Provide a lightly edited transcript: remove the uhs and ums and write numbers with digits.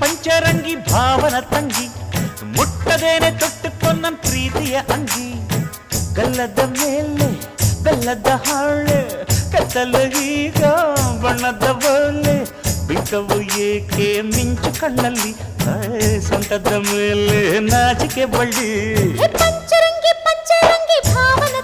ಪಂಚರಂಗಿ ಭಾವನ ತಂಗಿ ಮುಟ್ಟದೇನೆ ತೊಟ್ಟುಕೊಂಡ ಪ್ರೀತಿಯ ಅಂಗಿ ಗಲ್ಲದ ಮೇಲೆ ಬೆಲ್ಲದ ಹಾಳೆ ಕತ್ತಲು ಈಗ ಬಣ್ಣದ ಬೋಲೆ ಬಿಟ್ಟವು ಏಕೆ ಮಿಂಚು ಕಣ್ಣಲ್ಲಿ ಸೊಂಟದ ಮೇಲೆ ನಾಚಿಕೆ ಬಳ್ಳಿ ಪಂಚರಂಗಿ ಪಂಚರಂಗಿ ಭಾವನ